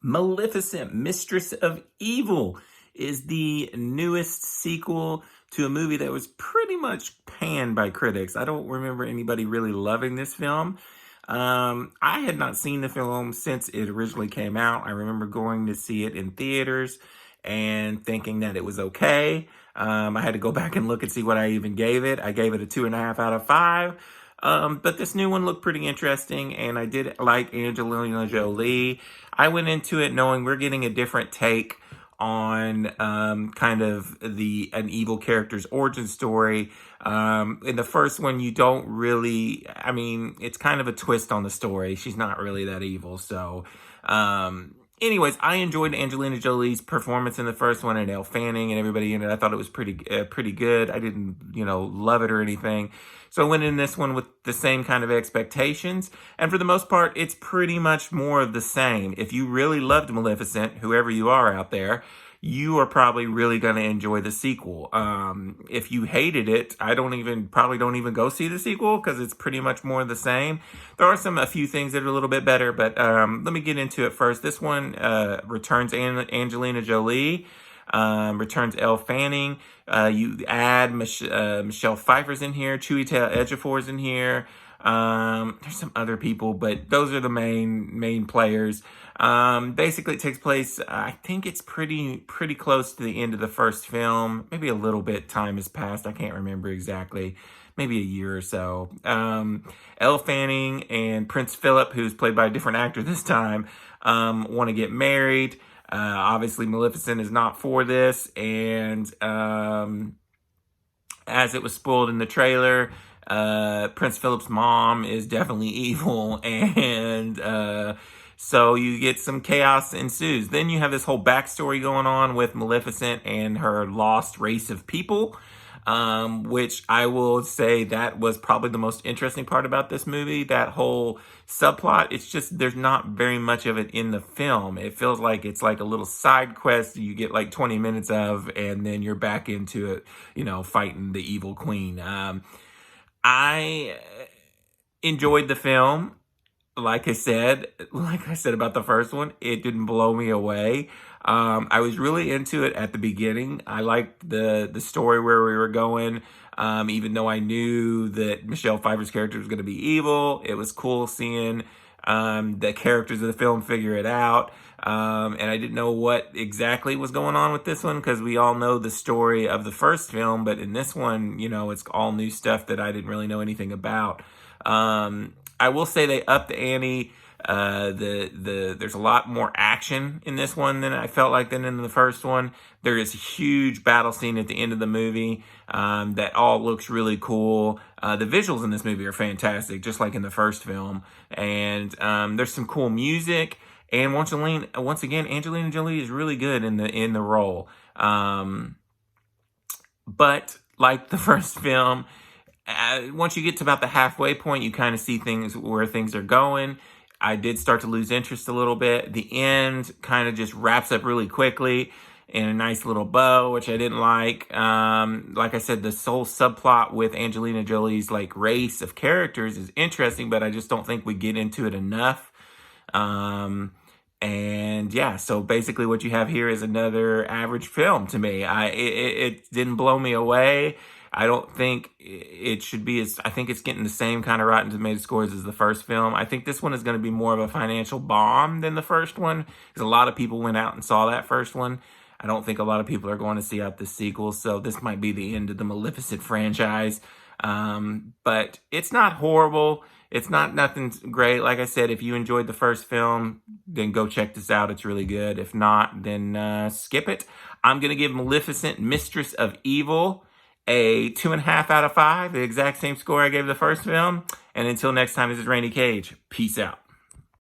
Maleficent, Mistress of Evil is the newest sequel to a movie that was pretty much panned by critics. I don't remember anybody really loving this film. I had not seen the film since it originally came out. I remember going to see it in theaters and thinking that it was okay. I had to go back and look and see what I even gave it. I gave it a 2.5 out of 5. But this new one looked pretty interesting, and I did like Angelina Jolie. I went into it knowing we're getting a different take on kind of an evil character's origin story. In the first one, you don't really, I mean, it's kind of a twist on the story. She's not really that evil. So, anyways, I enjoyed Angelina Jolie's performance in the first one, and Elle Fanning and everybody in it. I thought it was pretty good. I didn't, love it or anything. So I went in this one with the same kind of expectations. And for the most part, it's pretty much more of the same. If you really loved Maleficent, whoever you are out there, you are probably really going to enjoy the sequel. If you hated it, probably don't even go see the sequel because it's pretty much more of the same. There are a few things that are a little bit better, but let me get into it first. This one returns Angelina Jolie. Returns Elle Fanning. You add Michelle Pfeiffer's in here. Chiwetel Ejiofor's in here. There's some other people, but those are the main players. Basically, it takes place. I think it's pretty close to the end of the first film. Maybe a little bit time has passed. I can't remember exactly. Maybe a year or so. Elle Fanning and Prince Philip, who's played by a different actor this time, want to get married. Obviously, Maleficent is not for this, and as it was spoiled in the trailer, Prince Philip's mom is definitely evil, and so you get some chaos ensues. Then you have this whole backstory going on with Maleficent and her lost race of people, which I will say that was probably the most interesting part about this movie. That whole subplot, it's just, there's not very much of it in the film. It feels like it's like a little side quest you get like 20 minutes of, and then you're back into it, fighting the evil queen. I enjoyed the film. Like I said about the first one, it didn't blow me away. I was really into it at the beginning. I liked the story where we were going. Even though I knew that Michelle Pfeiffer's character was going to be evil, it was cool seeing the characters of the film figure it out. And I didn't know what exactly was going on with this one because we all know the story of the first film. But in this one, it's all new stuff that I didn't really know anything about. I will say they upped the ante. There's a lot more action in this one than I felt like than in the first one. There is a huge battle scene at the end of the movie that all looks really cool. The visuals in this movie are fantastic, just like in the first film. And there's some cool music. And once again, Angelina Jolie is really good in the role. But like the first film, once you get to about the halfway point, you kind of see where things are going. I did start to lose interest a little bit. The end kind of just wraps up really quickly in a nice little bow, which I didn't like. Like I said, the whole subplot with Angelina Jolie's race of characters is interesting, but I just don't think we get into it enough. And yeah, so basically what you have here is another average film to me. It didn't blow me away. I don't think it should be I think it's getting the same kind of Rotten Tomatoes scores as the first film. I think this one is going to be more of a financial bomb than the first one, because a lot of people went out and saw that first one. I don't think a lot of people are going to see out the sequel, so this might be the end of the Maleficent franchise. But it's not horrible. It's nothing great. Like I said, if you enjoyed the first film, then go check this out. It's really good. If not, then skip it. I'm going to give Maleficent, Mistress of Evil, a 2.5 out of 5, the exact same score I gave the first film. And until next time, this is Randy Cage. Peace out.